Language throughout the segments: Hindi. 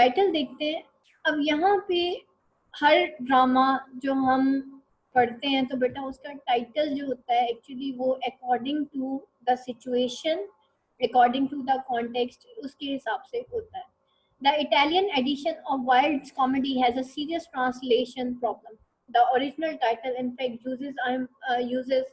टाइटल देखते हैं। अब यहाँ पे हर ड्रामा जो हम पढ़ते हैं तो बेटा उसका टाइटल जो होता है एक्चुअली वो according to the situation, according to the context, उसके हिसाब से होता है। The Italian edition of Wilde's comedy has a serious translation problem. The original title, in fact, uses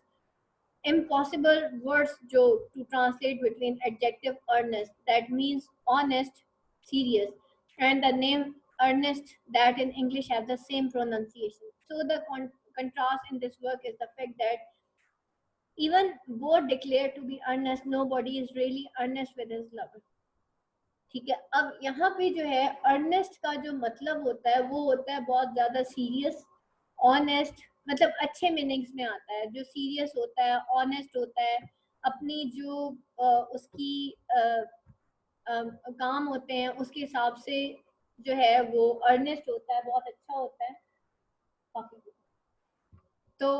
impossible words joke to translate between adjective earnest, that means honest, serious, and the name earnest, that in English have the same pronunciation. So the contrast in this work is the fact that even both declare to be earnest, nobody is really earnest with his lover. ठीक है, अब यहाँ पे जो है अर्नेस्ट का जो मतलब होता है वो होता है बहुत ज्यादा सीरियस, ऑनेस्ट, मतलब अच्छे मीनिंग्स में आता है। जो सीरियस होता है, ऑनेस्ट होता है, अपनी जो उसकी काम होते हैं उसके हिसाब से जो है वो अर्नेस्ट होता है, बहुत अच्छा होता है। तो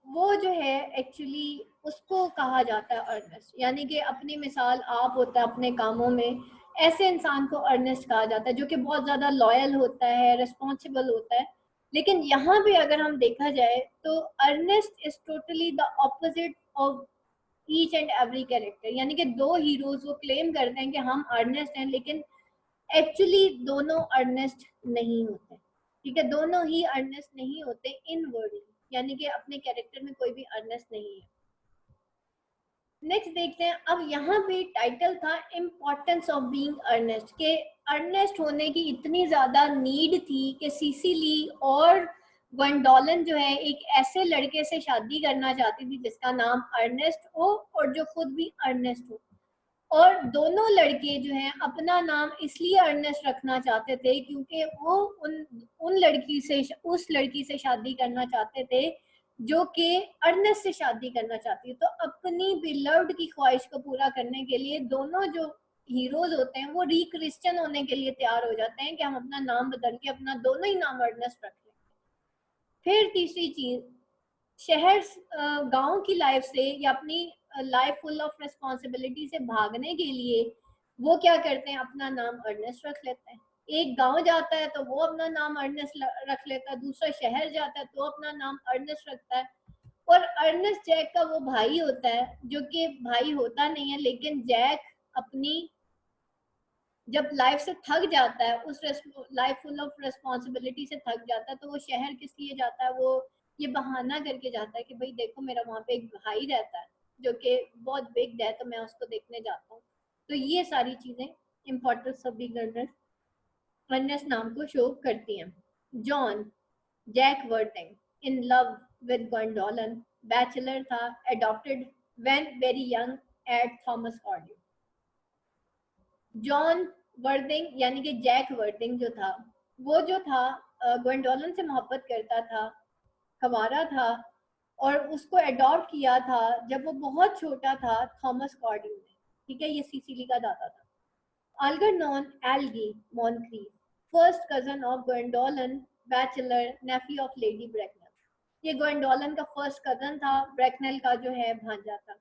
वो जो है एक्चुअली उसको कहा जाता है अर्नेस्ट, यानी कि अपनी मिसाल आप होता है अपने कामों में, ऐसे इंसान को अर्नेस्ट कहा जाता है जो कि बहुत ज़्यादा लॉयल होता है, रिस्पॉन्सिबल होता है। लेकिन यहाँ पे अगर हम देखा जाए तो Ernest is totally the opposite of each and every character, यानी कि दो हीरोज वो क्लेम करते हैं कि हम अर्नेस्ट हैं, लेकिन एक्चुअली दोनों अर्नेस्ट नहीं होते। ठीक है, दोनों ही अर्नेस्ट नहीं होते इनवर्डली, यानी कि अपने कैरेक्टर में कोई भी अर्नेस्ट नहीं है। नेक्स्ट देखते हैं। अब यहाँ पे टाइटल था इम्पोर्टेंस ऑफ बीइंग अर्नेस्ट, के अर्नेस्ट होने की इतनी ज्यादा नीड थी कि सिसिली और ग्वेंडोलन जो है एक ऐसे लड़के से शादी करना चाहती थी जिसका नाम अर्नेस्ट हो और जो खुद भी अर्नेस्ट हो। और दोनों लड़के जो हैं अपना नाम इसलिए अर्नेस्ट रखना चाहते थे क्योंकि वो उन लड़की से, उस लड़की से शादी करना चाहते थे जो कि अर्नेस्ट से शादी करना चाहती है। तो अपनी बिलव्ड की ख्वाहिश को पूरा करने के लिए दोनों जो हीरोज होते हैं वो रीक्रिश्चियन होने के लिए तैयार हो जाते हैं कि हम अपना नाम बदल के अपना दोनों ही नाम अर्नेस्ट रख लें। फिर तीसरी चीज, शहर गांव की लाइफ से या अपनी लाइफ फुल ऑफ रिस्पॉन्सिबिलिटी से भागने के लिए वो क्या करते हैं, अपना नाम अर्नेस्ट रख लेते हैं। एक गांव जाता है तो वो अपना नाम अर्नेस्ट रख लेता है, दूसरा शहर जाता है तो अपना नाम अर्नेस्ट रखता है। और अर्नेस्ट जैक का वो भाई होता है जो कि भाई होता नहीं है, लेकिन जैक अपनी जब लाइफ से थक जाता है, उस लाइफ फुल ऑफ रिस्पॉन्सिबिलिटी से थक जाता है, तो वो शहर किस लिए जाता है, वो ये बहाना करके जाता है कि भाई देखो मेरा वहाँ पे एक भाई रहता है जो कि बहुत बिग है तो मैं उसको देखने जाता हूँ। तो ये सारी चीजें इम्पोर्टेंस ऑफ बिग अर्नेस्ट नाम को शो करती हैं। John Jack Worthing in love with Gwendolen, bachelor था, adopted when very young at Thomas Cardew. John Worthing यानी कि जैक वर्दिंग जो था वो जो था ग्वेंडोलन से मोहब्बत करता था, कंवारा था और उसको अडॉप्ट किया था जब वो बहुत छोटा था थॉमस कॉर्डियो ने। ठीक है, ये सिसिली का दादा था। Algernon Algy Moncrieff, first cousin of Gwendolen, bachelor, nephew of Lady Bracknell. ये ग्वेंडोलन का फर्स्ट कजन था, ब्रैकनल का जो है भांजा था।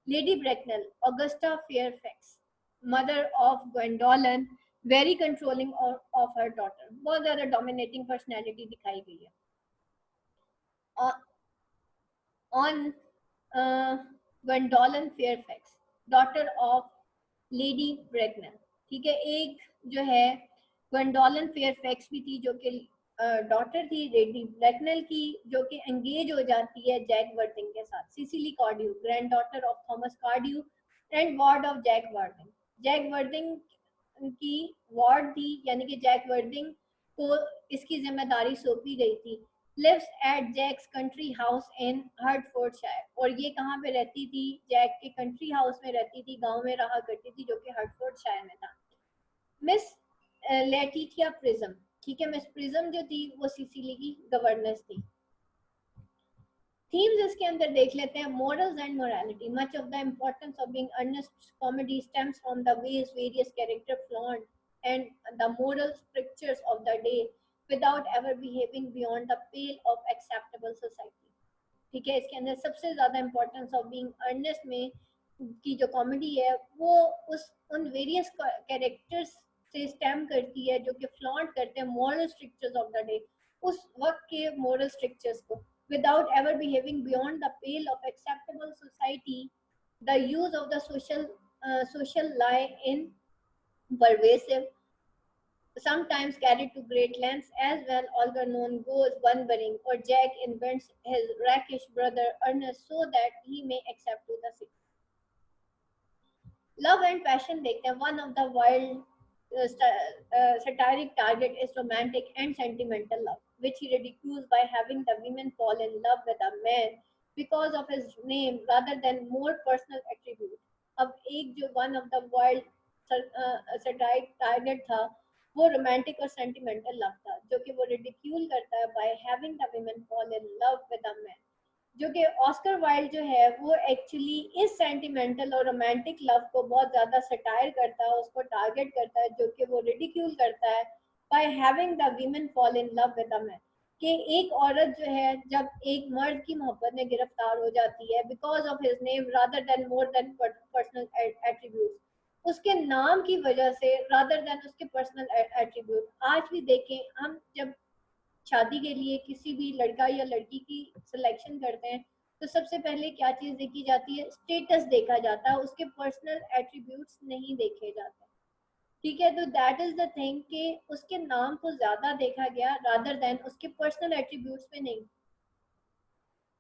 Lady Bracknell Augusta Fairfax, mother of Gwendolen, very controlling of her daughter, बहुत ज्यादा डोमिनेटिंग पर्सनैलिटी दिखाई गई है। Hon Gwendolen Fairfax, daughter of Lady Bracknell. ठीक है, एक जो है ग्वेंडोलन फेयरफैक्स भी थी जो कि डॉटर थी लेडी ब्रैकनल की, जो कि एंगेज हो जाती है जैक वर्थिंग के साथ। Cecily Cardew, granddaughter of Thomas Cardew and ward of Jack Worthing. Jack Worthing की वार्ड थी, यानी कि जैक वर्थिंग को इसकी जिम्मेदारी सौंपी गई थी। Lives at Jack's country house in Hertfordshire, और ये कहाँ पे रहती थी, जैक के कंट्री हाउस में रहती थी, गांव में रहा करती थी जो कि हर्टफोर्डशायर में था। मिस लेटिथिया प्रिज्म, ठीक है, मिस प्रिज्म जो थी वो सिसिली की गवर्नेंस थी। थीम्स इसके अंदर देख लेते हैं। Morals and morality, much of the Importance of Being Earnest comedy stems from the ways various character flaunt and the moral structures of the day without ever behaving beyond the pale of acceptable society. ठीक है, इसके अंदर सबसे ज्यादा इम्पोर्टेंस ऑफ बीइंग अर्नेस्ट में की जो कॉमेडी है वो उन वेरियस कैरेक्टर्स से स्टेम करती है, जो कि फ्लॉन्ट करते हैं moral strictures of the day, उस वक्त के मॉरल स्ट्रिक्चर्स को, without ever behaving beyond the pale of acceptable society. The use of the social lie in pervasive, sometimes carried to great lengths as well. Algernon goes Bunburying, or Jack invents his rakish brother Ernest so that he may accept to the city. Love and passion देखते हैं. One of the wild satiric target is romantic and sentimental love, which he ridicules by having the women fall in love with a man because of his name rather than more personal attributes. अब एक जो one of the wild satiric target था, वो रोमांटिक और सेंटिमेंटल लव था, जो कि वो रिडिक्यूल करता है by having the women fall in love with a man, जो कि ऑस्कर वाइल्ड जो है वो एक्चुअली इस सेंटिमेंटल और रोमांटिक लव को बहुत ज्यादा सटायर करता है, उसको टारगेट करता है, जो कि वो रिडिक्यूल करता है by having the women fall in love with a man, कि एक औरत जो है जब एक मर्द की मोहब्बत में गिरफ्तार हो जाती है because of his name rather than more than personal attributes, उसके नाम की वजह से रादर देन उसके पर्सनल एट्रीब्यूट. आज भी देखें, हम जब शादी के लिए किसी भी लड़का या लड़की की सिलेक्शन करते हैं तो सबसे पहले क्या चीज देखी जाती है? स्टेटस देखा जाता है, उसके पर्सनल एट्रीब्यूट्स नहीं देखे जाते. ठीक है, तो दैट इज द थिंग कि उसके नाम को ज्यादा देखा गया रादर देन उसके पर्सनल एट्रीब्यूट्स पे नहीं.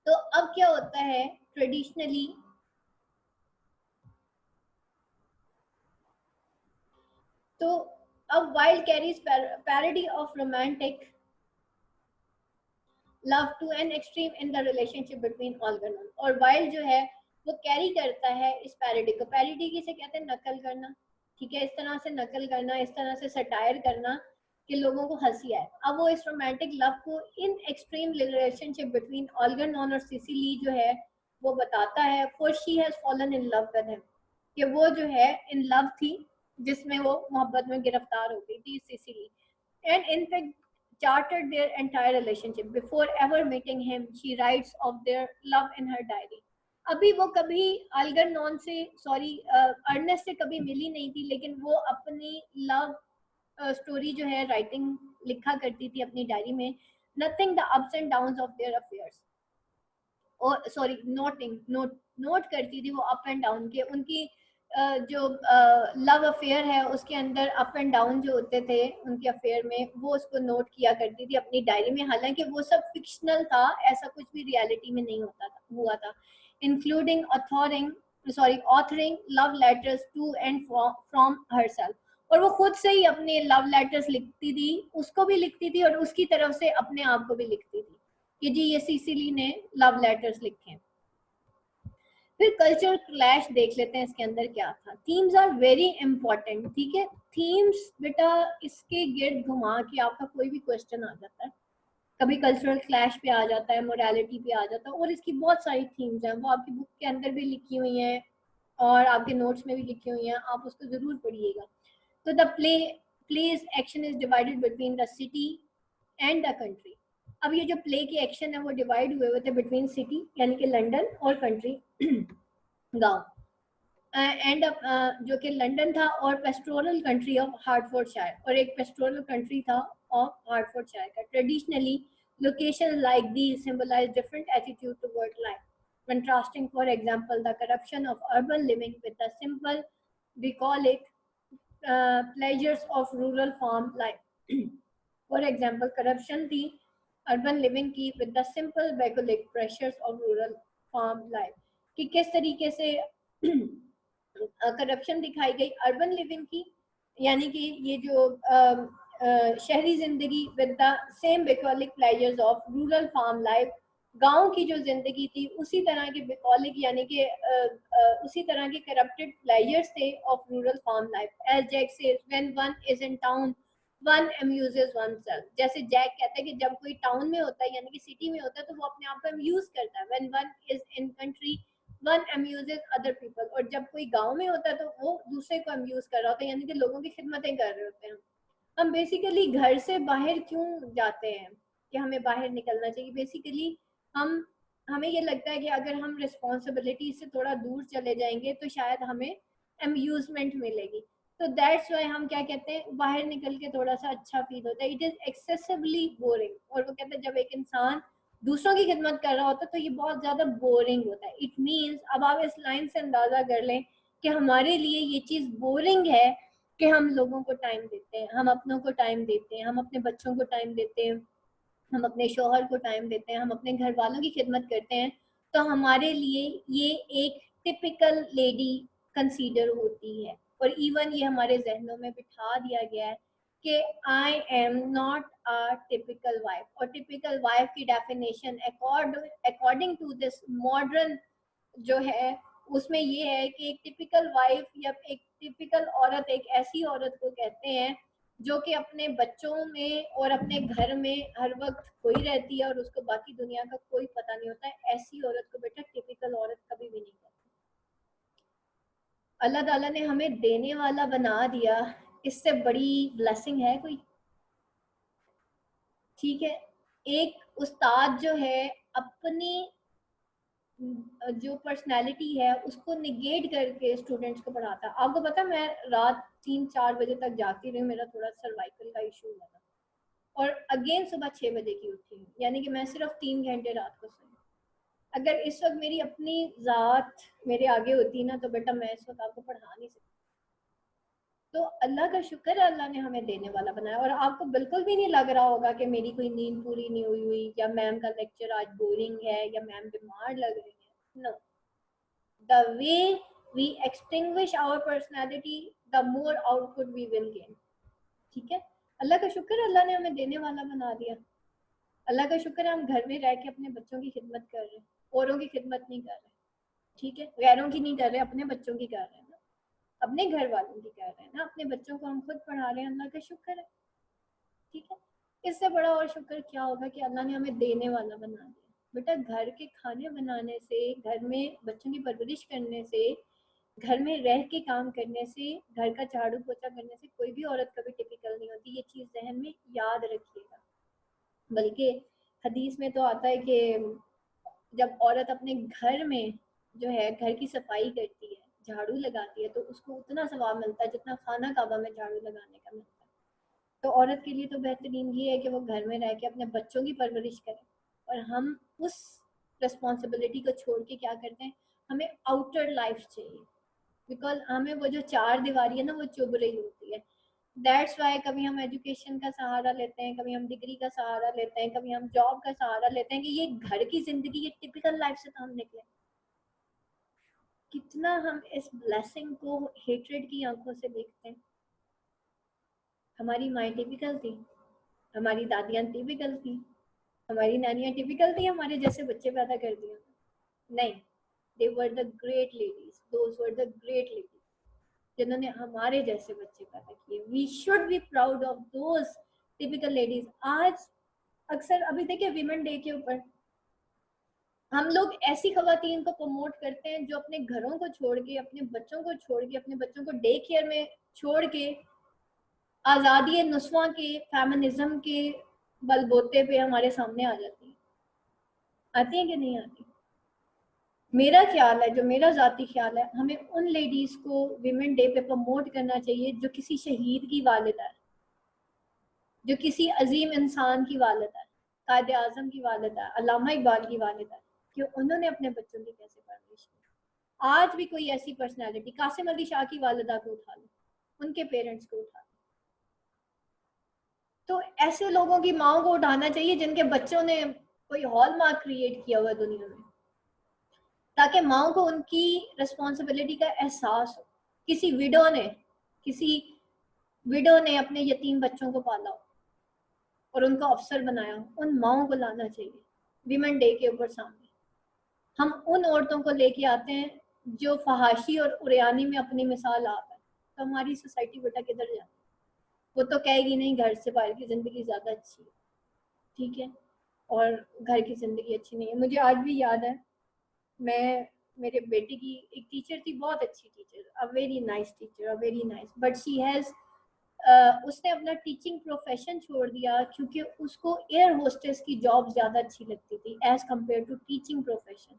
तो अब क्या होता है ट्रेडिशनली, तो अब Wilde carries parody of romantic love to an extreme in the relationship between Algernon, और वाइल्ड जो है वो कैरी करता है इस पैरोडी को. पैरोडी किसे कहते हैं? नकल करना. ठीक है, इस तरह से नकल करना, इस तरह से सटायर करना कि लोगों को हंसी आए. अब वो इस रोमांटिक लव को in extreme relationship between Algernon और सिसिली जो है वो बताता है, for she has fallen in love with him, कि वो जो है इन लव थी, जिसमें वो मोहब्बत में गिरफ्तार हो गई थी Sicily. And in fact, charted their entire relationship. Before ever meeting him, she writes of their love in her diary. अभी वो कभी अल्गरनॉन से, सॉरी, अर्नेस्ट से कभी मिली नहीं थी, लेकिन वो अपनी लव स्टोरी जो है राइटिंग लिखा करती थी अपनी डायरी में. Nothing the ups and downs of their affairs, और सॉरी नोट करती थी वो अप एंड डाउन के, उनकी जो लव अफेयर है उसके अंदर अप एंड डाउन जो होते थे उनके अफेयर में, वो उसको नोट किया करती थी अपनी डायरी में. हालांकि वो सब फिक्शनल था, ऐसा कुछ भी रियलिटी में नहीं हुआ था. Including authoring love letters to and from herself, और वो खुद से ही अपने लव लेटर्स लिखती थी, उसको भी लिखती थी और उसकी तरफ से अपने आप को भी लिखती थी कि जी ये सिसिली ने लव लेटर्स लिखे. फिर कल्चर क्लैश देख लेते हैं इसके अंदर क्या था. Themes are very important. ठीक है, थीम्स बेटा इसके गिर्द घुमा के आपका कोई भी क्वेश्चन आ जाता है, कभी कल्चरल क्लैश पे आ जाता है, मोरालिटी पे आ जाता है, और इसकी बहुत सारी थीम्स हैं, वो आपकी बुक के अंदर भी लिखी हुई हैं और आपके नोट्स में भी लिखी हुई हैं, आप उसको जरूर पढ़िएगा. तो the play's action is divided between the city and the country. अब ये जो प्ले के एक्शन है वो डिवाइड हुए हुए थे बिटवीन सिटी यानी कि लंदन और कंट्री गांव, एंड जो कि लंदन था, और पेस्टोरल कंट्री ऑफ हार्टफोर्डशायर, और एक पेस्टोरल कंट्री था ऑफ हार्टफोर्डशायर का. Traditionally location like these symbolise different attitude toward life, contrasting for example the corruption of urban living with the simple, we call it, pleasures of rural farm life. For example, corruption थी अर्बन लिविंग की with the simple bucolic pressures of rural farm life, कि किस तरीके से करप्शन दिखाई गई अर्बन लिविंग की, यानी कि ये जो शहरी जिंदगी with the same bucolic pleasures of rural farm life, गांव की जो जिंदगी थी उसी तरह के बेगोलिक यानी कि उसी तरह के करप्टेड प्लेजर्स थे of rural farm life. As Jack says, when one is in town one amuses oneself. जैसे जैक कहता है कि जब कोई टाउन में होता है यानी कि सिटी में होता है तो वो अपने आप को अम्यूज करता है. When one is in country one amuses other people, और जब कोई गांव में होता है तो वो दूसरे को अम्यूज कर रहा होता है, यानी कि लोगों की खिदमतें कर रहे होते हैं. हम बेसिकली घर से बाहर क्यों जाते हैं कि हमें बाहर निकलना चाहिए? बेसिकली हमें ये लगता है कि अगर हम रिस्पॉन्सिबिलिटी से थोड़ा दूर चले जाएंगे तो शायद हमें अम्यूजमेंट मिलेगी. तो दैट्स वाई हम क्या कहते हैं, बाहर निकल के थोड़ा सा अच्छा फील होता है। It is excessively boring. और वो कहते हैं जब एक इंसान दूसरों की खिदमत कर रहा होता है तो ये बहुत ज्यादा बोरिंग होता है। इट मीन्स, अब आप इस लाइन से अंदाजा कर लें कि हमारे लिए ये चीज बोरिंग है कि हम लोगों को टाइम देते हैं, हम अपनों को टाइम देते हैं, हम अपने बच्चों को टाइम देते हैं, हम अपने शोहर को टाइम देते हैं, हम अपने घर वालों की खिदमत करते हैं, तो हमारे लिए ये एक टिपिकल लेडी कंसीडर होती है। और इवन ये हमारे जहनों में बिठा दिया गया है कि I am not a typical wife. और टिपिकल वाइफ की definition according to this modern जो है उसमें ये है कि एक टिपिकल वाइफ या एक टिपिकल औरत एक ऐसी औरत को कहते हैं जो कि अपने बच्चों में और अपने घर में हर वक्त खोई रहती है और उसको बाकी दुनिया का कोई पता नहीं होता है। ऐसी औरत को बेटा टिपिकल औरत कभी भी नहीं कहती। अल्लाह ताला ने हमें देने वाला बना दिया, इससे बड़ी ब्लेसिंग है कोई? ठीक है, एक उस्ताद जो है अपनी जो पर्सनैलिटी है उसको निगेट करके स्टूडेंट्स को पढ़ाता है। आपको पता, मैं रात 3-4 बजे तक जागती रही, मेरा थोड़ा सर्वाइकल का इशू हुआ था, और अगेन सुबह 6 बजे की उठी हूँ, यानी कि मैं सिर्फ 3 घंटे रात को सोई। अगर इस वक्त मेरी अपनी ज़ात मेरे आगे होती ना तो बेटा मैं इस वक्त आपको पढ़ा नहीं सकती। तो अल्लाह का शुक्र है, अल्लाह ने हमें देने वाला बनाया। और आपको बिल्कुल भी नहीं लग रहा होगा कि मेरी कोई नींद पूरी नहीं हुई या मैम का लेक्चर आज बोरिंग है या मैम बीमार लग रही है। No, the way we extinguish our personality, the more output we will gain। ठीक है, अल्लाह का शुक्र है, अल्लाह ने हमें देने वाला बना दिया। अल्लाह का शुक्र है हम घर में रह के अपने बच्चों की खिदमत कर रहे हैं, औरों की खिदमत नहीं कर रहे। ठीक है, गैरों की नहीं कर रहे, अपने बच्चों की कर रहे हैं ना, अपने घर वालों की कर रहे हैं ना, अपने बच्चों को हम खुद पढ़ा रहे हैं। अल्लाह का शुक्र है। ठीक है, इससे बड़ा और शुक्र क्या होगा कि अल्लाह ने हमें देने वाला बना दिया। बेटा घर के खाने बनाने से, घर में बच्चों की परवरिश करने से, घर में रह के काम करने से, घर का झाड़ू पोछा करने से कोई भी औरत कभी टिपिकल नहीं होती। ये चीज़ जहन में याद रखिएगा। बल्कि हदीस में तो आता है कि जब औरत अपने घर में जो है घर की सफाई करती है, झाड़ू लगाती है, तो उसको उतना सवाब मिलता है जितना खाना काबा में झाड़ू लगाने का मिलता है। तो औरत के लिए तो बेहतरीन ये है कि वो घर में रह के अपने बच्चों की परवरिश करे। और हम उस रिस्पॉन्सिबिलिटी को छोड़ के क्या करते हैं, हमें आउटर लाइफ चाहिए, बिकॉज हमें वो जो चार दीवारी है ना वो चुभ रही होती है। दैट्स वाई कभी हम एजुकेशन का सहारा लेते हैं, कभी हम डिग्री का सहारा लेते हैं, कभी हम जॉब का सहारा लेते हैं कि ये घर की जिंदगी, ये टिपिकल लाइफ से तो हम निकले। कितना हम इस ब्लेसिंग को हेट्रेड की आंखों से देखते हैं। हमारी माएँ टिपिकल थी, हमारी दादियाँ टिपिकल थी, हमारी नानियाँ टिपिकल थी, हमारे जैसे बच्चे पैदा कर दिए? नहीं, they were the great ladies, those were the great ladies जिन्होंने हमारे जैसे बच्चे पैदा किए। We should be proud of those typical ladies. आज अक्सर अभी देखिए वीमेन डे के ऊपर हम लोग ऐसी खवातीन को प्रमोट करते हैं जो अपने घरों को छोड़ के, अपने बच्चों को छोड़ के, अपने बच्चों को डे केयर में छोड़ के आज़ादी नुस्वा के फेमिनिज्म के बलबोते पे हमारे सामने आ जाती है। आती है कि नहीं आती? मेरा ख्याल है, जो मेरा ज़ाती ख्याल है, हमें उन लेडीज़ को विमेन डे पे प्रमोट करना चाहिए जो किसी शहीद की वालिदा है, जो किसी अजीम इंसान की वालिदा है, कायदे आज़म की वालिदा है, अल्लामा इकबाल की वालिदा है, कि उन्होंने अपने बच्चों की कैसे परवरिश की। आज भी कोई ऐसी पर्सनैलिटी, कासिम अली शाह की वालिदा को उठा लो, उनके पेरेंट्स को उठा लो, तो ऐसे लोगों की माओ को उठाना चाहिए जिनके बच्चों ने कोई हॉलमार्क क्रिएट किया हुआ दुनिया में, ताकि माओ को उनकी रिस्पॉन्सिबिलिटी का एहसास हो। किसी विडो ने अपने यतीम बच्चों को पाला हो और उनको अफसर बनाया हो, उन माओ को लाना चाहिए विमेन डे के ऊपर सामने। हम उन औरतों को लेके आते हैं जो फहाशी और उरियानी में अपनी मिसाल आप है, तो हमारी सोसाइटी बेटा किधर जाती है? वो तो कहेगी नहीं, घर से बाहर की ज़िंदगी ज़्यादा अच्छी है। ठीक है, और घर की ज़िंदगी अच्छी नहीं है। मुझे आज भी याद है, मैं मेरे बेटे की एक टीचर थी, बहुत अच्छी teacher, a very nice teacher, a very nice, but she has उसने अपना टीचिंग प्रोफेशन छोड़ दिया क्योंकि उसको एयर होस्टेस की जॉब ज़्यादा अच्छी लगती थी as compare to teaching profession.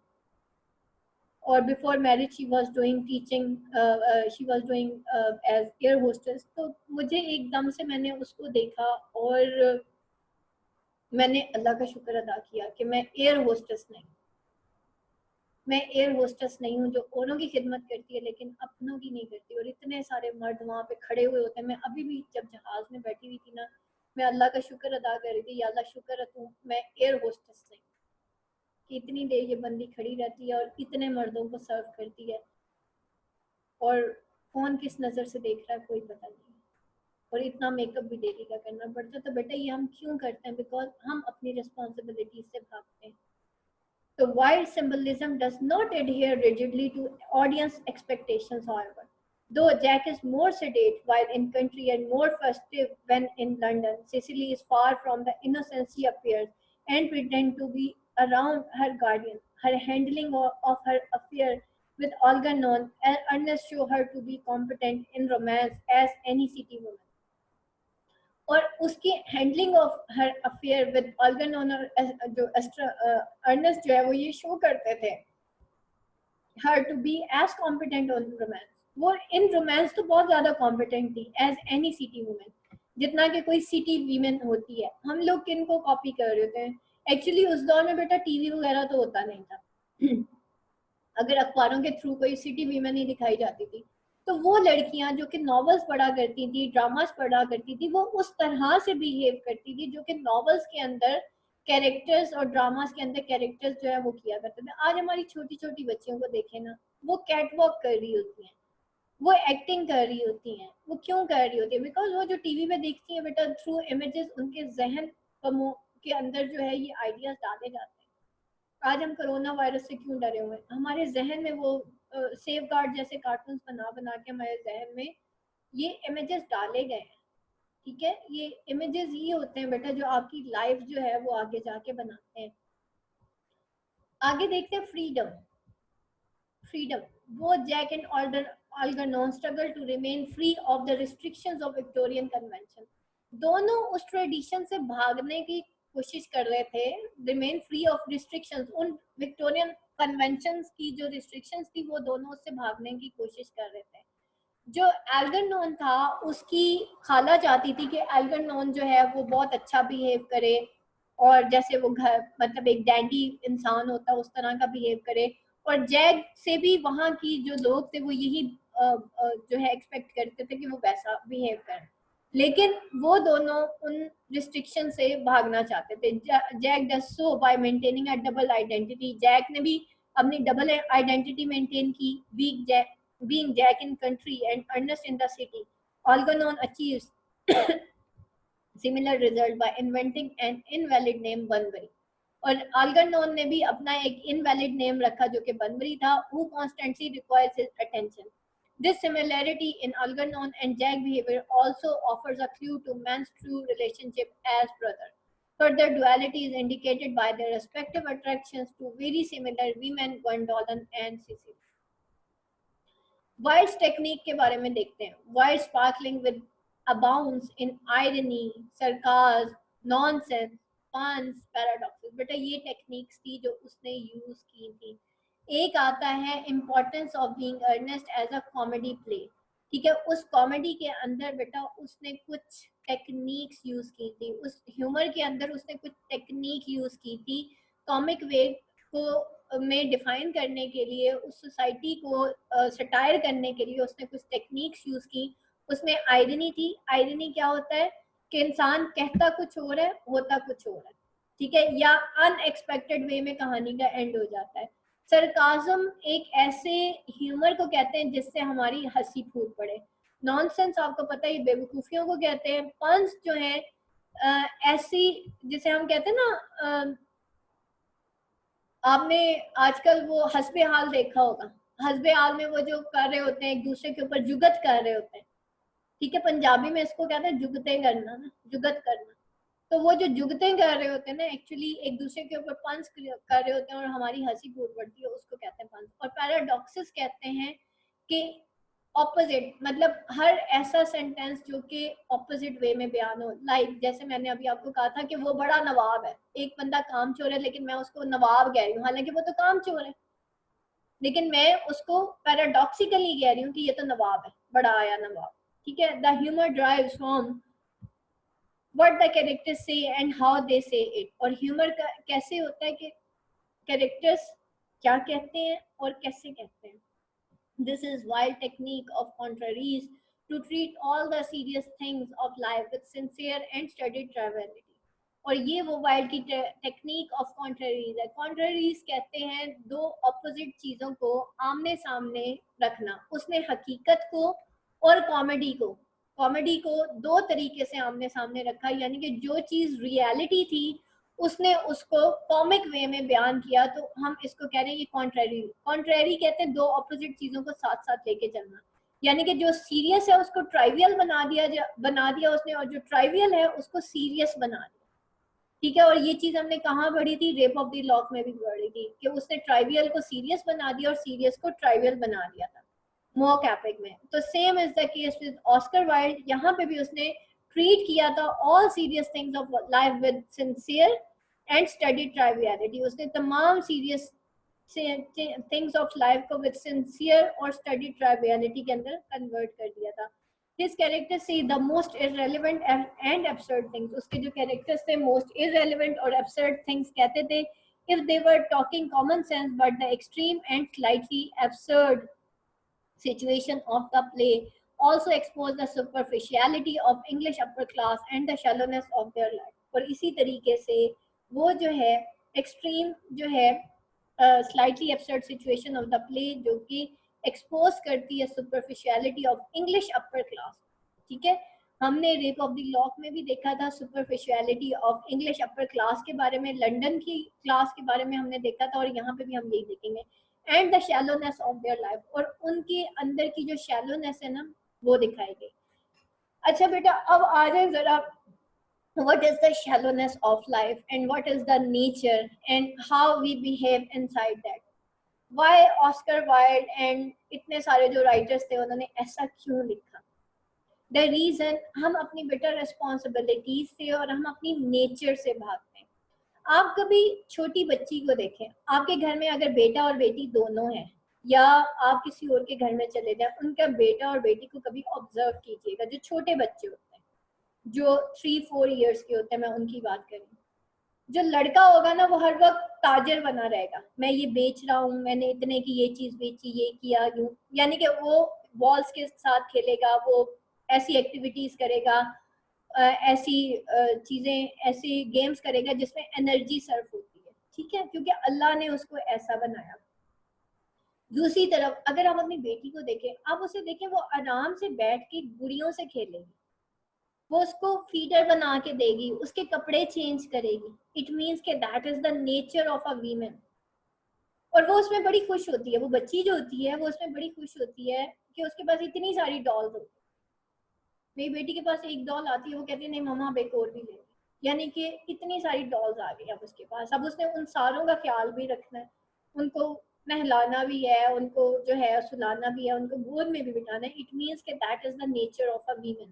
और before marriage she was doing teaching, she was doing as air hostess. तो मुझे एकदम से मैंने उसको देखा और मैंने अल्लाह का शुक्र अदा किया कि मैं एयर होस्टेस नहीं, मैं एयर होस्टेस नहीं हूँ जो औरों की खिदमत करती है लेकिन अपनों की नहीं करती। और इतने सारे मर्द वहाँ पे खड़े हुए होते हैं। मैं अभी भी जब जहाज में बैठी हुई थी ना, मैं अल्लाह का शुक्र अदा कर रही थी, या अल्लाह शुक्र है तू मैं एयर होस्टेस नहीं, कि इतनी देर ये बंदी खड़ी रहती है और इतने मर्दों को सर्व करती है और कौन किस नज़र से देख रहा है कोई पता नहीं। और इतना मेकअप भी डेली का करना पड़ता है। तो बेटा ये हम क्यों करते हैं? बिकॉज हम अपनी रिस्पॉन्सिबिलिटी से भागते हैं। So while symbolism does not adhere rigidly to audience expectations, however, though Jack is more sedate while in country and more festive when in London, Cecily is far from the innocence she appears and pretend to be around her guardian. Her handling of her affair with Algernon and Ernest show her to be competent in romance as any city woman. और उसकी handling of her affair with Algernon जो अर्नेस्ट जो है वो ये शो करते थे her to be as competent on romance. वो इन रोमांस तो बहुत ज्यादा कॉम्पिटेंट थी एज एनी सिटी वुमेन, जितना कि कोई सिटी वीमेन होती है। हम लोग किन को कॉपी कर रहे होते हैं? एक्चुअली उस दौर में बेटा टीवी वगैरह तो होता नहीं था। अगर अखबारों के थ्रू कोई सिटी वीमेन ही दिखाई जाती थी तो वो लड़कियां जो कि नॉवेल्स पढ़ा करती थी, ड्रामास पढ़ा करती थी, वो उस तरह से बिहेव करती थी जो कि नॉवेल्स के अंदर कैरेक्टर्स और ड्रामास के अंदर कैरेक्टर्स जो है वो किया करते थे। आज हमारी छोटी छोटी बच्चियों को देखें ना, वो कैट वॉक कर रही होती हैं, वो एक्टिंग कर रही होती हैं। वो क्यों कर रही होती है? बिकॉज वो जो टीवी में देखती है बेटा, थ्रू इमेजेस उनके जहन के अंदर जो है ये आइडियाज डाले जाते हैं। आज हम कोरोना वायरस से क्यों डरे हुए हैं? हमारे जहन में वो सेफ गार्ड जैसे कार्टून बना बना के हमारे जहन में ये इमेजेस डाले गए हैं। ठीक है, ये इमेजेस ये होते हैं बेटा जो आपकी लाइफ जो है वो आगे जाके बनाते हैं। आगे देखते हैं फ्रीडम। फ्रीडम, वो Jack and Algernon struggle to remain free of the restrictions of Victorian convention। दोनों उस ट्रेडिशन से भागने की कोशिश कर रहे थे, रिमेन फ्री ऑफ रिस्ट्रिक्शंस। उन विक्टोरियन कन्वेंशंस की जो रिस्ट्रिक्शंस थी वो दोनों उससे भागने की कोशिश कर रहे थे। जो एल्गरनॉन था उसकी खाला चाहती थी कि एल्गरनॉन जो है वो बहुत अच्छा बिहेव करे और जैसे वो घर मतलब एक डैंडी इंसान होता है उस तरह का बिहेव करे। और जैक से भी वहाँ की जो लोग थे वो यही जो है एक्सपेक्ट करते थे कि वो वैसा बिहेव करे। लेकिन वो दोनों उन रिस्ट्रिक्शन से भागना चाहते थे। Jack does so by maintaining a double identity. Jack ने भी अपनी डबल आइडेंटिटी मेंटेन की। being Jack in country and Ernest in the city, Algernon achieves similar result by inventing an invalid name Bunbury। और Algernon ने भी अपना एक invalid name रखा जो कि Bunbury था, who constantly requires his attention। This similarity in Algernon and Jack behavior also offers a clue to man's true relationship as brother। Further duality is indicated by their respective attractions to very similar women, Gwendolen and Cecily। Wilde's technique के बारे में देखते हैं। Wilde sparkling wit abounds in irony, sarcasm, nonsense, puns, paradoxes. बेटा ये टेक्निक्स थी जो उसने यूज की थी। एक आता है Importance of Being Earnest as a comedy play. ठीक है, उस कॉमेडी के अंदर बेटा उसने कुछ टेक्निक्स यूज की थी। उस ह्यूमर के अंदर उसने कुछ टेक्निक यूज की थी कॉमिक वे को में डिफाइन करने के लिए, उस सोसाइटी को सटायर करने के लिए उसने कुछ टेक्निक्स यूज की। उसमें आयरनी थी। आयरनी क्या होता है कि इंसान कहता कुछ और है, होता कुछ और है। ठीक है, या अनएक्सपेक्टेड वे में कहानी का एंड हो जाता है। सरकाज़म एक ऐसे ह्यूमर को कहते हैं जिससे हमारी हंसी फूट पड़े। नॉनसेंस आपको पता है बेवकूफियों को कहते हैं। पंस जो है ऐसी जिसे हम कहते हैं ना, आपने आजकल वो हस्बे हाल देखा होगा। हस्बे हाल में वो जो कर रहे होते हैं एक दूसरे के ऊपर जुगत कर रहे होते हैं। ठीक है, पंजाबी में इसको कहते हैं जुगतें करना ना, जुगत करना। तो वो जो जुगतें कर रहे होते हैं ना, एक्चुअली एक दूसरे के ऊपर पंच कर रहे होते हैं और हमारी हंसी फूट पड़ती है, उसको कहते हैं पंच। और पैराडॉक्सिस कहते हैं कि ऑपोजिट, मतलब हर ऐसा सेंटेंस जो कि ऑपोजिट वे में बयान हो। लाइक जैसे मैंने अभी आपको कहा था कि वो बड़ा नवाब है, एक बंदा काम चोर है लेकिन मैं उसको नवाब कह रही हूँ, हालांकि वो तो काम चोर है। लेकिन मैं उसको पैराडॉक्सिकली कह रही हूँ कि ये तो नवाब है, बड़ा आया नवाब, ठीक है। The humour drives from what the characters से एंड हाउ दे से इट। और ह्यूमर का कैसे होता है कि कैरेक्टर्स क्या कहते हैं और कैसे कहते हैं। This is wild technique of contraries to treat all the serious things of life with sincere and studied triviality. और ये वो वाइल्ड की टेक्निक ऑफ कॉन्ट्ररीज है। कॉन्ट्ररीज कहते हैं दो ऑपोजिट चीजों को आमने सामने रखना। उसने हकीकत को और कॉमेडी को दो तरीके से आमने सामने रखा, यानी कि जो चीज रियलिटी थी उसने उसको कॉमिक वे में बयान किया। तो हम इसको कह रहे हैं ये कॉन्ट्रेरी। कॉन्ट्रेरी कहते हैं दो ऑपोजिट चीजों को साथ साथ लेके चलना, यानी कि जो सीरियस है उसको ट्राइवियल बना दिया उसने, और जो ट्राइवियल है उसको सीरियस बना दिया, ठीक है। और ये चीज हमने कहाँ पढ़ी थी, रेप ऑफ द लॉक में भी पढ़ी थी कि उसने ट्राइवियल को सीरियस बना दिया और सीरियस को ट्राइवियल बना दिया था मॉक एपिक में। तो same is the case with Oscar Wilde. यहाँ पे भी उसने ट्रीट किया था all serious things of life with sincere and study triviality. उसने तमाम सीरियस थिंग्स ऑफ लाइफ को विद सिंसियर और स्टडी ट्राइवियलिटी के अंदर कन्वर्ट कर दिया था। His characters say the most irrelevant and absurd things. उसके जो characters थे most irrelevant और absurd things कहते थे if they were talking common sense, but the extreme and slightly absurd situation of the play also expose the superficiality of English upper class and the shallowness of their life. और इसी तरीके से वो जो है extreme जो है slightly absurd situation of the play जो कि एक्सपोज करती है superficiality of English upper class, ठीक है। हमने रेप ऑफ द लॉक में भी देखा था superficiality of English upper class के बारे में, लंदन की क्लास के बारे में हमने देखा था, और यहाँ पे भी हम यही देखेंगे। And the shallowness of their life, और उनके अंदर की जो शैलोनेस है ना वो दिखाई गई। अच्छा बेटा, अब आ जाए जरा what is the shallowness of life and what is the nature and how we behave inside that. Why Oscar Wilde and इतने सारे जो राइटर्स थे उन्होंने ऐसा क्यों लिखा। द रीजन, हम अपनी बेटर रिस्पॉन्सिबिलिटीज से और हम अपनी नेचर से भागते हैं। आप कभी छोटी बच्ची को देखें, आपके घर में अगर बेटा और बेटी दोनों हैं, या आप किसी और के घर में चले जाए, उनका बेटा और बेटी को कभी ऑब्जर्व कीजिएगा। जो छोटे बच्चे होते हैं जो 3-4 ईयर्स के होते हैं, मैं उनकी बात करूँ। जो लड़का होगा ना वो हर वक्त ताजर बना रहेगा, मैं ये बेच रहा हूँ, मैंने इतने की ये चीज बेची, ये किया, यूं, यानी कि वो बॉल्स के साथ खेलेगा, वो ऐसी एक्टिविटीज करेगा, ऐसी चीजें, ऐसी गेम्स करेगा जिसमें एनर्जी सर्व होती है, ठीक है, क्योंकि अल्लाह ने उसको ऐसा बनाया। दूसरी तरफ अगर हम अपनी बेटी को देखें, आप उसे देखें, वो आराम से बैठ के गुड़ियों से खेलेगी, वो उसको फीडर बना के देगी, उसके कपड़े चेंज करेगी। इट मीन्स के that is the nature of a women. और वो उसमें बड़ी खुश होती है, वो बच्ची जो होती है वो उसमें बड़ी खुश होती है कि उसके पास इतनी सारी डॉल्स होती है। मेरी बेटी के पास एक डॉल आती है, वो कहती है नहीं मम्मा अब एक और भी लेंगे, यानी कि इतनी सारी डॉल्स आ गई अब उसके पास। अब उसने उन सारों का ख्याल भी रखना है, उनको नहलाना भी है, उनको जो है सुलाना भी है, उनको गोद में भी बिठाना है। इट मीन्स के that is the nature of a women,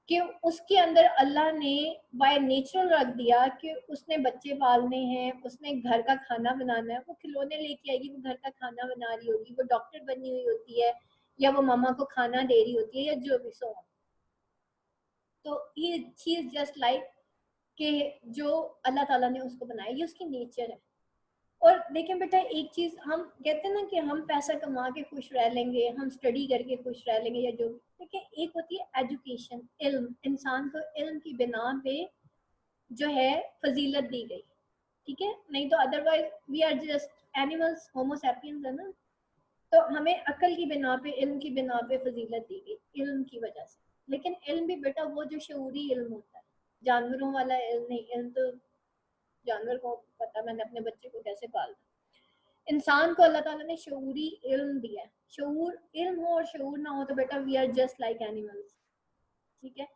कि उसके अंदर अल्लाह ने बाय नेचुरल रख दिया कि उसने बच्चे पालने हैं, उसने घर का खाना बनाना है। वो खिलौने लेके आएगी, वो घर का खाना बना रही होगी, वो डॉक्टर बनी हुई होती है, या वो मामा को खाना दे रही होती है, या जो भी सो। तो ये चीज जस्ट लाइक कि जो अल्लाह ताला ने उसको बनाया, ये उसकी नेचर है। और देखें बेटा, एक चीज हम कहते हैं ना कि हम पैसा कमा के खुश रह लेंगे, हम स्टडी करके खुश रह लेंगे, या जो देखिए एक होती है एजुकेशन, इल्म। इंसान को इल्म की बिना पे जो है फजीलत दी गई, ठीक है, नहीं तो otherwise we are just animals, homo sapiens है ना। तो हमें अकल की बिना पे, इल्म की बिना पे फजीलत दी गई, इल्म की वजह से। लेकिन इल्म भी बेटा वो जो शऊरी इल्म होता है, जानवरों वाला इल्म नहीं। इल्म तो जानवर को पता, मैंने अपने बच्चे को कैसे पालना। इंसान को अल्लाह ताला ने शऊरी इल्म दिया है। शऊर, इल्म हो और शऊर ना हो तो बेटा we are just like animals, ठीक है।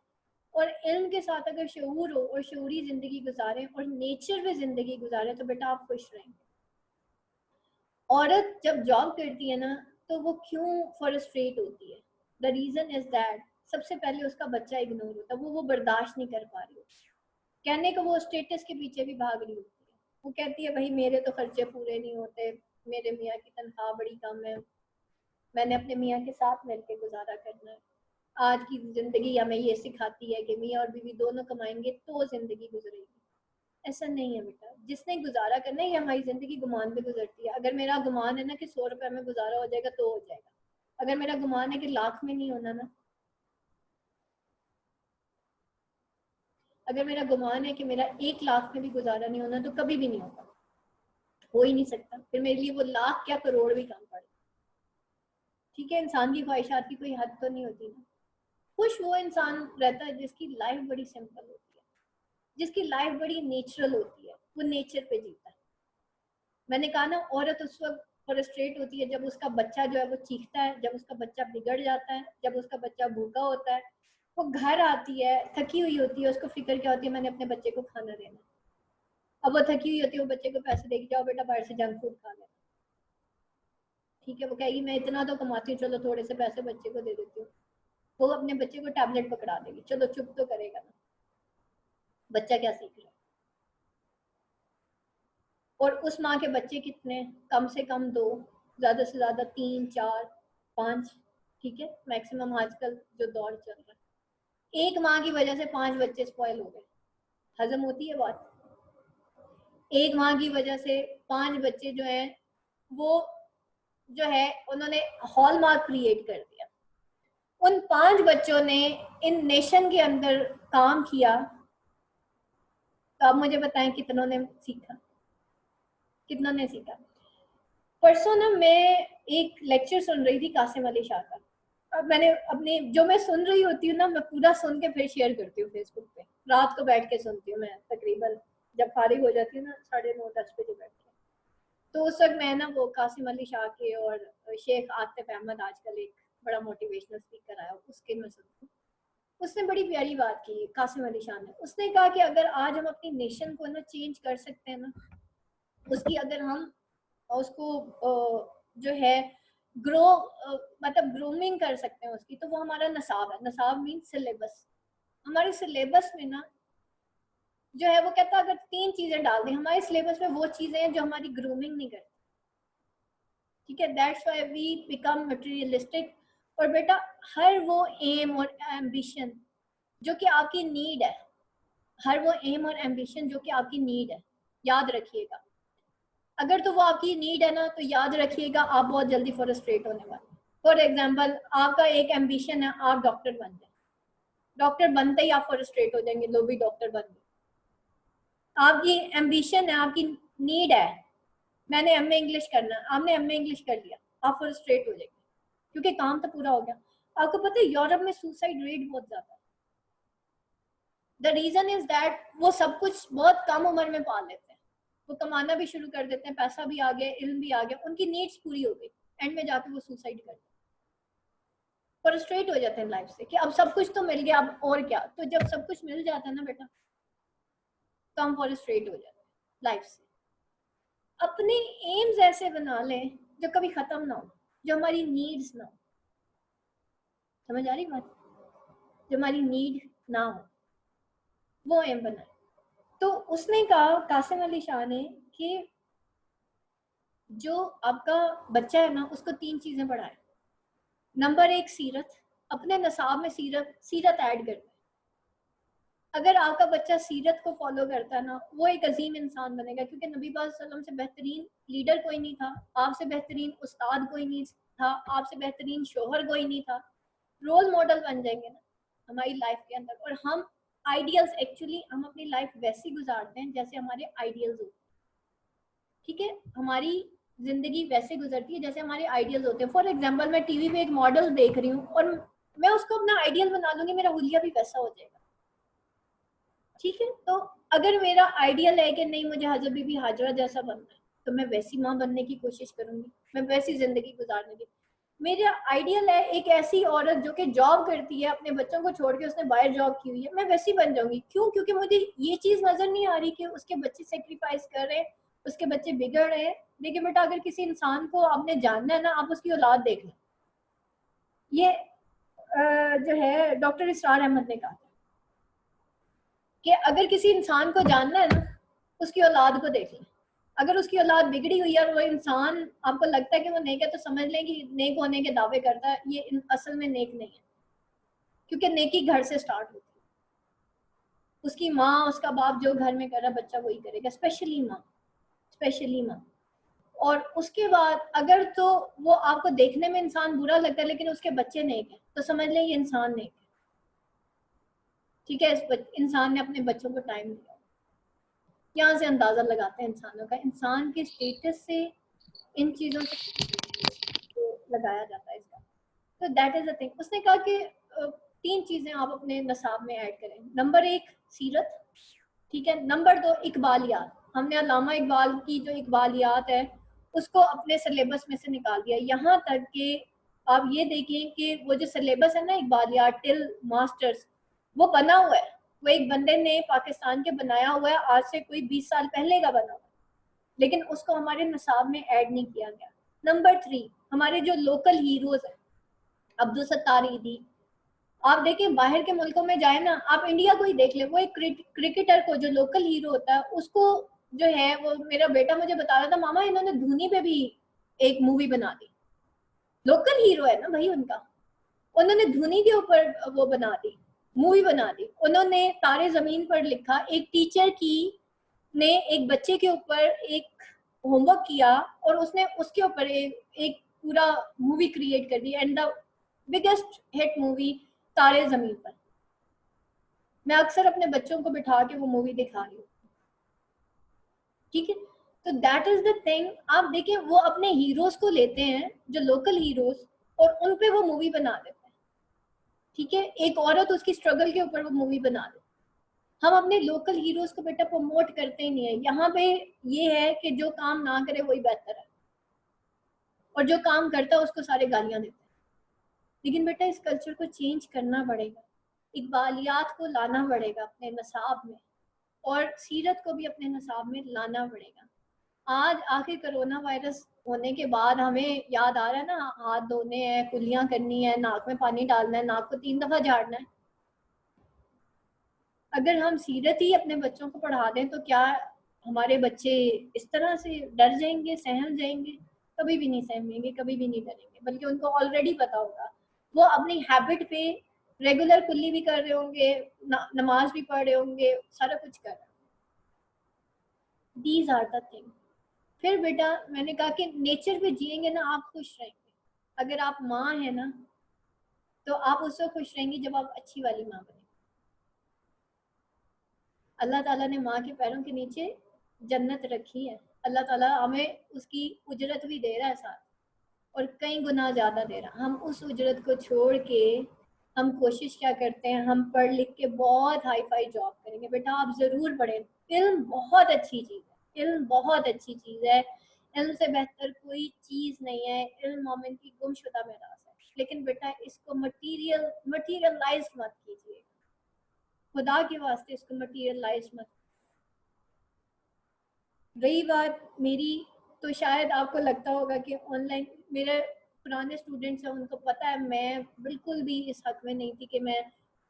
और इल्म के साथ अगर शऊर हो और शऊरी जिंदगी गुजारें और नेचर में जिंदगी गुजारें तो बेटा आप खुश रहेंगे। औरत जब जॉब करती है ना तो वो क्यों फ्रस्ट्रेट होती है, द रीजन इज दैट सबसे पहले उसका बच्चा इग्नोर होता है, वो बर्दाश्त नहीं कर पा रही होती। कहने को वो स्टेटस के पीछे भी भाग रही होती है, वो कहती है भाई मेरे तो खर्चे पूरे नहीं होते, मेरे मियाँ की तनख्वाह बड़ी कम है, मैंने अपने मियाँ के साथ मिलकर गुजारा करना है। आज की जिंदगी हमें ये सिखाती है कि मियाँ और बीवी दोनों कमाएंगे तो जिंदगी गुजरेगी। ऐसा नहीं है बेटा, जिसने गुजारा करना है, ये हमारी जिंदगी गुमान पे गुजरती है। अगर मेरा गुमान है ना कि 100 रुपए में गुजारा हो जाएगा तो हो जाएगा, अगर मेरा गुमान है कि लाख में नहीं होना ना, अगर मेरा गुमान है कि मेरा 1 लाख में भी गुजारा नहीं होना, तो कभी भी नहीं होगा, हो ही नहीं सकता। फिर मेरे लिए वो लाख क्या करोड़ भी कम पड़े। ठीक है, इंसान की ख्वाहिशात की कोई हद तो नहीं होती ना। खुश वो इंसान रहता है जिसकी लाइफ बड़ी सिंपल होती है, जिसकी लाइफ बड़ी नेचुरल होती है, वो नेचर पे जीता है। मैंने कहा ना, औरत उस वक्त फ्रस्ट्रेट होती है जब उसका बच्चा जो है वो चीखता है, जब उसका बच्चा बिगड़ जाता है, जब उसका बच्चा भूखा होता है। वो घर आती है थकी हुई होती है, उसको फिक्र क्या होती है, मैंने अपने बच्चे को खाना देना। अब वो थकी हुई होती है, वो बच्चे को पैसे देगी, जाओ बेटा बाहर से जंक फूड खा लेना। ठीक है, वो कहेगी मैं इतना तो कमाती हूँ, चलो थोड़े से पैसे बच्चे को दे देती हूँ। वो अपने बच्चे को टैबलेट पकड़ा देगी, चलो चुप तो करेगा ना। बच्चा क्या सीख रहा है? और उस माँ के बच्चे कितने, कम से कम 2, ज्यादा से ज्यादा 3 4 5, ठीक है, मैक्सिमम आजकल जो दौर चल रहा है। एक माँ की वजह से 5 बच्चे स्पॉइल हो गए। हजम होती है बात? एक माँ की वजह से 5 बच्चे जो है वो जो है उन्होंने हॉलमार्क क्रिएट कर दिया। उन 5 बच्चों ने इन नेशन के अंदर काम किया। तो आप मुझे बताएं कितनों ने सीखा, कितनों ने सीखा? परसों ना मैं एक लेक्चर सुन रही थी कासिम अली शाह का। अब मैंने अपनी जो मैं सुन रही होती हूँ ना, मैं पूरा सुन के फिर शेयर करती हूँ फेसबुक पे। रात को बैठ के सुनती हूँ मैं, तकरीबन जब फारिग हो जाती हूँ ना 9:30-10 बजे बैठ के। तो उस वक्त मैं ना वो कासिम अली शाह के और शेख आतिफ अहमद, आजकल एक बड़ा मोटिवेशनल स्पीकर आया, उसके मैं सुनती हूँ। उसने बड़ी प्यारी बात की, कासिम अली शाह ने। उसने कहा कि अगर आज हम अपनी नेशन को ना चेंज कर सकते हैं ना, उसकी अगर हम उसको जो है ग्रो मतलब ग्रूमिंग कर सकते हैं उसकी, तो वो हमारा नसाब है। नसाब मीन सिलेबस। हमारे सिलेबस में ना जो है, वो कहता है अगर 3 चीजें डाल दें हमारे सिलेबस में, वो चीजें हैं जो हमारी ग्रूमिंग नहीं करती। ठीक है, that's why we become materialistic. और बेटा, हर वो एम और एम्बिशन जो कि आपकी नीड है, हर वो एम और एम्बिशन जो कि आपकी नीड है, याद रखिएगा, अगर तो वो आपकी नीड है ना, तो याद रखिएगा आप बहुत जल्दी फ्रस्ट्रेट होने वाले। फॉर एग्जाम्पल, आपका एक एम्बिशन है, आप डॉक्टर बन जाए, डॉक्टर बनते ही आप फ्रस्ट्रेट हो जाएंगे, लो भी डॉक्टर बन गए। आपकी एम्बिशन है, आपकी नीड है, मैंने एमए इंग्लिश करना है, आपने एमए इंग्लिश कर लिया, आप फ्रस्ट्रेट हो जाएंगे क्योंकि काम तो पूरा हो गया। आपको पता है यूरोप में सुसाइड रेट बहुत ज्यादा है। द रीजन इज दैट वो सब कुछ बहुत कम उम्र में पा लेते हैं, वो कमाना भी शुरू कर देते हैं, पैसा भी आ गया, इल्म भी आ गया, उनकी नीड्स पूरी हो गई, एंड में जाके वो सुसाइड कर देते हैं। फ्रस्ट्रेट हो जाते हैं लाइफ से कि अब सब कुछ तो मिल गया, अब और क्या। तो जब सब कुछ मिल जाता है ना बेटा, तो हम फ्रस्ट्रेट हो जाते हैं लाइफ से। अपने एम्स ऐसे बना लें जो कभी खत्म ना हो, जो हमारी नीड्स ना हो। समझ आ रही बात? जो हमारी नीड ना हो, वो एम बनाए। तो उसने कहा, कासिम अली शाह ने, कि जो आपका बच्चा है ना, उसको 3 चीजें पढ़ाए। नंबर 1, सीरत। अपने नसाब में सीरत सीरत ऐड करना है। अगर आपका बच्चा सीरत को फॉलो करता है ना, वो एक अजीम इंसान बनेगा, क्योंकि नबी पाक सल्लल्लाहु अलैहि वसल्लम से बेहतरीन लीडर कोई नहीं था, आपसे बेहतरीन उस्ताद कोई नहीं था, आपसे बेहतरीन शोहर कोई नहीं था। रोल मॉडल बन जाएंगे ना हमारी लाइफ के अंदर। और हम आइडियल्स, एक्चुअली हम अपनी लाइफ वैसी गुजारते हैं जैसे हमारे आइडियल्स होते हैं। ठीक है, हमारी जिंदगी वैसे गुजरती है जैसे हमारे आइडियल्स होते हैं। फॉर एग्जाम्पल, मैं टीवी पे एक मॉडल देख रही हूँ और मैं उसको अपना आइडियल बना लूंगी, मेरा हुलिया भी वैसा हो जाएगा। ठीक है, तो अगर मेरा आइडियल है कि नहीं, मुझे हज़रत बीबी हाजरा जैसा बनना है, तो मैं वैसी माँ बनने की कोशिश करूंगी, मैं वैसी जिंदगी गुजारने की। मेरा आइडियल है एक ऐसी औरत जो कि जॉब करती है, अपने बच्चों को छोड़ के उसने बाहर जॉब की हुई है, मैं वैसी बन जाऊंगी। क्यों? क्योंकि मुझे ये चीज नजर नहीं आ रही कि उसके बच्चे सेक्रीफाइस कर रहे हैं, उसके बच्चे बिगड़ रहे हैं। देखिए बेटा, अगर किसी इंसान को आपने जानना है ना, आप उसकी औलाद देख लें। ये जो है डॉक्टर इसरार अहमद ने कहा कि अगर किसी इंसान को जानना है ना, उसकी औलाद को देख लें। अगर उसकी औलाद बिगड़ी हुई है और वो इंसान आपको लगता है कि वो नेक है, तो समझ लें कि नेक होने के दावे करता है, ये असल में नेक नहीं है, क्योंकि नेकी घर से स्टार्ट होती है। उसकी माँ, उसका बाप जो घर में कर रहा है, बच्चा वही करेगा, स्पेशली माँ, स्पेशली माँ। और उसके बाद अगर तो वो आपको देखने में इंसान बुरा लगता है लेकिन उसके बच्चे नेक है, तो समझ लें ये इंसान नेक है। ठीक है, इस इंसान ने अपने बच्चों को टाइम दिया। यहाँ से अंदाजा लगाते हैं इंसानों का, इंसान के स्टेटस से, इन चीजों से लगाया जाता है इसका। तो दैट इज द थिंग। उसने कहा कि 3 चीजें आप अपने नसाब में ऐड करें। नंबर 1 सीरत, ठीक है। नंबर 2 इकबालियात। हमने अल्लामा इकबाल की जो इकबालियात है उसको अपने सिलेबस में से निकाल दिया। यहाँ तक कि आप ये देखें कि वो जो सिलेबस है ना इकबालियात टिल मास्टर्स, वो बना हुआ है, वो एक बंदे ने पाकिस्तान के बनाया हुआ है, आज से कोई 20 साल पहले का बना हुआ है, लेकिन उसको हमारे निसाब में ऐड नहीं किया गया। नंबर 3 हमारे जो लोकल हीरोज है, अब्दुल सत्तार ईदी। आप देखें बाहर के मुल्कों में जाए ना, आप इंडिया को ही देख ले, वो एक क्रिकेटर को जो लोकल हीरो होता है उसको जो है, वो मेरा बेटा मुझे बता रहा था, मामा इन्होंने धोनी पे भी एक मूवी बना दी। लोकल हीरो है ना भाई उनका, उन्होंने धोनी के ऊपर वो बना दी, मूवी बना दी। उन्होंने तारे जमीन पर लिखा, एक टीचर की ने एक बच्चे के ऊपर एक होमवर्क किया और उसने उसके ऊपर एक पूरा मूवी क्रिएट कर दी, and the biggest hit movie Taare Zameen पर। मैं अक्सर अपने बच्चों को बिठा के वो मूवी दिखा रही हूँ। ठीक है, तो दैट इज द थिंग। आप देखें वो अपने हीरोज को लेते हैं जो लोकल हीरोज, और उन पे वो मूवी बना देते हैं। ठीक है, एक औरत उसकी स्ट्रगल के ऊपर वो मूवी बना देते हैं। हम अपने लोकल हीरोज को बेटा प्रमोट करते ही नहीं है। यहाँ पे ये है कि जो काम ना करे वही बेहतर है, और जो काम करता है उसको सारे गालियां देते हैं। लेकिन बेटा इस कल्चर को चेंज करना पड़ेगा, इकबालियात को लाना पड़ेगा अपने नसाब में, और सीरत को भी अपने नसाब में लाना पड़ेगा। आज आके कोरोना वायरस होने के बाद हमें याद आ रहा है ना, हाथ धोने हैं, कुल्लियां करनी है, नाक में पानी डालना है, नाक को 3 दफा झाड़ना है। अगर हम सीरत ही अपने बच्चों को पढ़ा दें तो क्या हमारे बच्चे इस तरह से डर जाएंगे, सहम जाएंगे? कभी भी नहीं सहमेंगे, कभी भी नहीं डरेंगे, बल्कि उनको ऑलरेडी पता होगा। वो अपनी हैबिट पे रेगुलर कुल्ली भी कर रहे होंगे, नमाज भी पढ़ रहे होंगे, सारा कुछ कर रहे होंगे। These are the thing. फिर बेटा मैंने कहा कि नेचर पे जिएंगे ना आप खुश रहेंगे। अगर आप माँ है ना, तो आप उससे खुश रहेंगी जब आप अच्छी वाली माँ बने। अल्लाह ताला ने माँ के पैरों के नीचे जन्नत रखी है। अल्लाह ताला हमें उसकी उजरत भी दे रहा है साथ, और कई गुना ज़्यादा दे रहा। हम उस उजरत को छोड़ के हम कोशिश क्या करते हैं, हम पढ़ लिख के बहुत हाई फाई जॉब करेंगे। बेटा आप ज़रूर पढ़ें, इल्म बहुत अच्छी चीज़ है, इल्म बहुत अच्छी चीज़ है। इल्म से बेहतर कोई चीज़ नहीं है। इल्म मोमिन की गुमशुदा मेराज है, लेकिन बेटा इसको मटीरियलाइज मत कीजिए, खुदा के वास्ते इसको मटीरियलाइज मत। रही बात मेरी, तो शायद आपको लगता होगा कि ऑनलाइन, मेरे पुराने स्टूडेंट्स हैं उनको पता है मैं बिल्कुल भी इस हक में नहीं थी कि मैं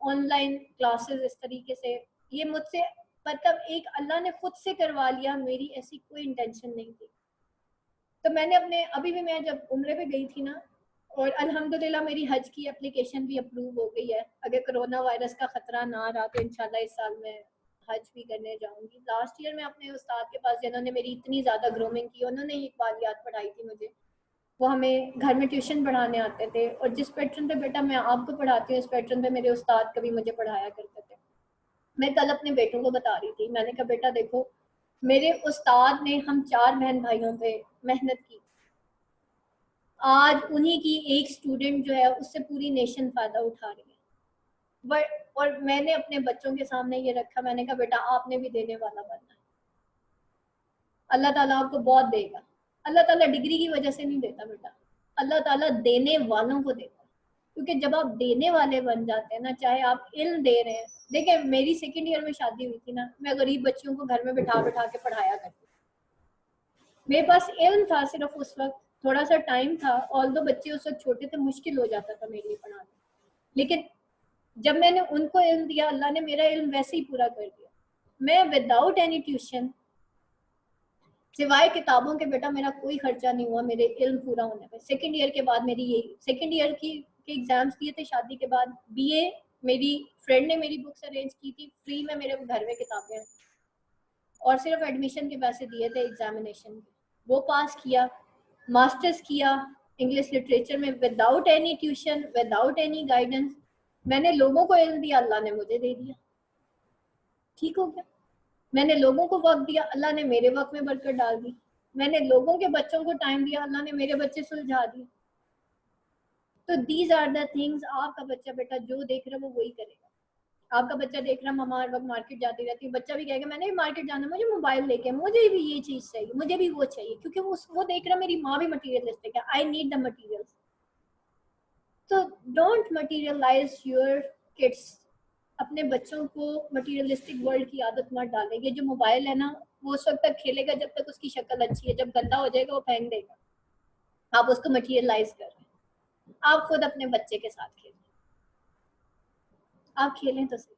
ऑनलाइन क्लासेस इस तरीके से, ये मुझसे मतलब एक अल्लाह ने खुद से करवा लिया, मेरी ऐसी कोई इंटेंशन नहीं थी। तो मैंने अपने, अभी भी मैं जब उम्रे पे गई थी ना, और अल्हम्दुलिल्लाह मेरी हज की एप्लीकेशन भी अप्रूव हो गई है। अगर कोरोना वायरस का खतरा ना रहा तो इंशाल्लाह इस साल मैं हज भी करने जाऊंगी। लास्ट ईयर मैं अपने उस्ताद के पास, जिन्होंने मेरी इतनी ज़्यादा ग्रूमिंग की, उन्होंने ही इकबालियात पढ़ाई थी मुझे। वो हमें घर में ट्यूशन पढ़ाने आते थे, और जिस पैटर्न पे बेटा मैं आपको पढ़ाती हूँ, इस पैटर्न पे मेरे उस्ताद कभी मुझे पढ़ाया करते थे। मैं कल अपने बेटों को बता रही थी, मैंने कहा बेटा देखो, मेरे उस्ताद ने हम 4 बहन भाइयों पे मेहनत की, आज उन्हीं की एक स्टूडेंट जो है उससे पूरी नेशन फायदा उठा रही है। बट और मैंने अपने बच्चों के सामने ये रखा, मैंने कहा बेटा आपने भी देने वाला बनना है, अल्लाह ताला आपको बहुत देगा। अल्लाह ताला डिग्री की वजह से नहीं देता बेटा, अल्लाह ताला देने वालों को देता है। क्योंकि जब आप देने वाले बन जाते हैं ना, चाहे आप इल्म दे रहे हैं, देखिए मेरी 2nd ईयर में शादी हुई थी ना, मैं गरीब बच्चियों को घर में बिठा बिठा के पढ़ाया करती, मेरे पास इल्म था सिर्फ उस वक्त, थोड़ा सा टाइम था, ऑल दो बच्चे उस वक्त छोटे थे, मुश्किल हो जाता था मेरे लिए पढ़ाना। लेकिन जब मैंने उनको इल्म दिया, अल्लाह ने मेरा इल्म वैसे ही पूरा कर दिया। मैं विदाउट एनी ट्यूशन सिवाय किताबों के बेटा मेरा कोई खर्चा नहीं हुआ मेरे इल्म पूरा होने पे। सेकंड ईयर के बाद मेरी यही, सेकंड ईयर की के एग्जाम्स दिए थे शादी के बाद। बीए मेरी फ्रेंड ने मेरी बुक्स अरेंज की थी, फ्री में मेरे घर में किताबें हैं, और सिर्फ एडमिशन के पैसे दिए थे एग्जामिनेशन के, वो पास किया। मास्टर्स किया इंग्लिश लिटरेचर में without any tuition, without any guidance. मैंने लोगों को इल्म दिया, अल्लाह ने मुझे दे दिया। ठीक हो गया। मैंने लोगों को वक्त दिया, अल्लाह ने मेरे वक्त में बरकत डाल दी। मैंने लोगों के बच्चों को टाइम दिया, अल्लाह ने मेरे बच्चे सुलझा दिए। तो दीज आर द थिंग्स। आपका बच्चा बेटा जो देख रहा है वो वही करेगा। आपका बच्चा देख रहा है मम्मा हर वक्त मार्केट जाती रहती है, बच्चा भी कहेगा मैंने भी मार्केट जाना, मुझे मोबाइल लेके, मुझे भी ये चीज चाहिए, मुझे भी वो चाहिए, क्योंकि वो देख रहा है मेरी माँ भी मटीरियलिस्टिक है, आई नीड द मटीरियल्स। तो डोंट मटीरियलाइज योर किड्स। अपने बच्चों को मटीरियलिस्टिक वर्ल्ड की आदत मत डालें। ये जो मोबाइल है ना, वो उस वक्त तक खेलेगा जब तक उसकी शक्ल अच्छी है, जब गंदा हो जाएगा वो फेंक देगा। आप उसको मटीरियलाइज कर रहे हैं। आप खुद अपने बच्चे के साथ खेलें, आप खेलें तो सही।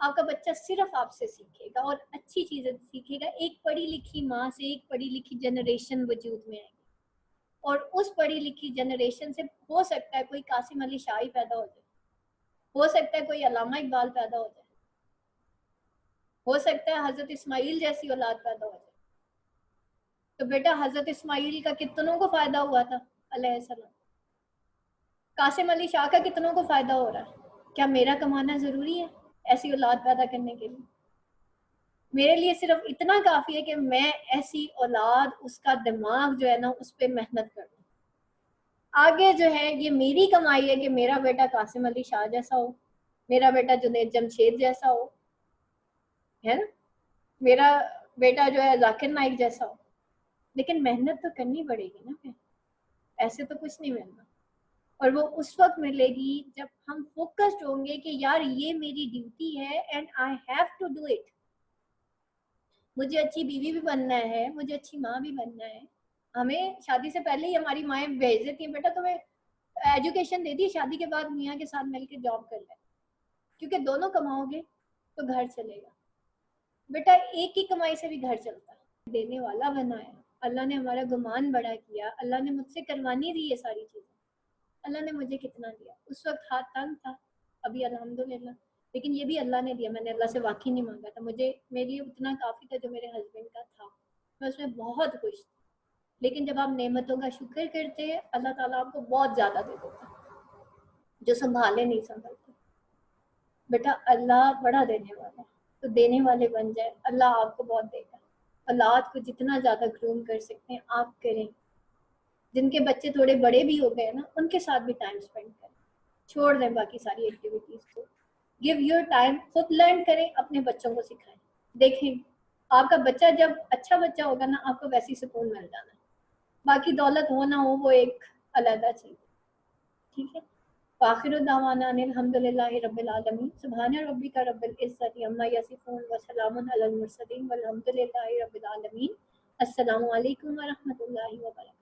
आपका बच्चा सिर्फ आपसे सीखेगा और अच्छी चीजें सीखेगा। एक पढ़ी लिखी माँ से एक पढ़ी लिखी जनरेशन वजूद में आएगी, और उस पढ़ी लिखी जनरेशन से हो सकता है कोई कासिम अली शाही पैदा हो जाए, हो सकता है कोई अल्लामा इकबाल पैदा हो जाए, हो सकता है हजरत इस्माइल जैसी औलाद पैदा हो जाए। तो बेटा हजरत इस्माइल का कितनों को फायदा हुआ था अलैहिस्सलाम। कासिम अली शाह का कितनों को फायदा हो रहा है। क्या मेरा कमाना जरूरी है ऐसी औलाद पैदा करने के लिए? मेरे लिए सिर्फ इतना काफी है कि मैं ऐसी औलाद, उसका दिमाग जो है ना उस पर मेहनत करूँ। आगे जो है ये मेरी कमाई है कि मेरा बेटा कासिम अली शाह जैसा हो, मेरा बेटा जुनैद जमशेद जैसा हो, है ना, मेरा बेटा जो है जाकिर नाइक जैसा हो। लेकिन मेहनत तो करनी पड़ेगी ना फिर, ऐसे तो कुछ नहीं मिलना। और वो उस वक्त मिलेगी जब हम फोकस्ड होंगे कि यार ये मेरी ड्यूटी है and I have to do it. मुझे अच्छी बीवी भी बनना है, मुझे अच्छी माँ भी बनना है। हमें शादी से पहले ही हमारी माएँ भेज देती हैं, बेटा तुम्हें एजुकेशन दे दी, शादी के बाद मियाँ के साथ मिलकर जॉब कर ले, क्योंकि दोनों कमाओगे तो घर चलेगा। बेटा एक ही कमाई से भी घर चलता है। देने वाला बनाया अल्लाह ने, हमारा गुमान बड़ा किया, अल्लाह ने मुझसे करवानी थी ये सारी चीजें। अल्लाह ने मुझे कितना दिया, उस वक्त हाथ तंग था, अभी अल्हम्दुलिल्लाह। लेकिन ये भी अल्लाह ने दिया, मैंने अल्लाह से वाकई नहीं मांगा था। मुझे मेरे लिए उतना काफ़ी था जो मेरे हस्बैंड का था, मैं उसमें बहुत खुश थी। लेकिन जब आप नेमतों का शुक्र करते हैं अल्लाह ताला आपको बहुत ज़्यादा दे देता है, जो संभाले नहीं संभलते। बेटा अल्लाह बड़ा देने वाला है, तो देने वाले बन जाए, अल्लाह आपको बहुत देगा। औलाद को जितना ज़्यादा ग्रूम कर सकते हैं आप करें। जिनके बच्चे थोड़े बड़े भी हो गए ना, उनके साथ भी टाइम स्पेंड करें, छोड़ दें बाकी सारी एक्टिविटीज को। गिव योर टाइम, खुद लर्न करें, अपने बच्चों को सिखाएं। देखें आपका बच्चा जब अच्छा बच्चा होगा ना, आपको वैसी सुकून मिल जाना। बाकी दौलत हो ना हो वो एक अलग चीज, ठीक है। आखिर दावाना अल्हम्दुलिल्लाहि रब्बिल आलमीन, सुब्हान रब्बिका रब्बिल इज्जति अम्मा यसिफून व सलामुन अलल मुरसलीन वल्हम्दुलिल्लाहि रब्बिल आलमीन। अस्सलामु अलैकुम व रहमतुल्लाहि व बरकातहू।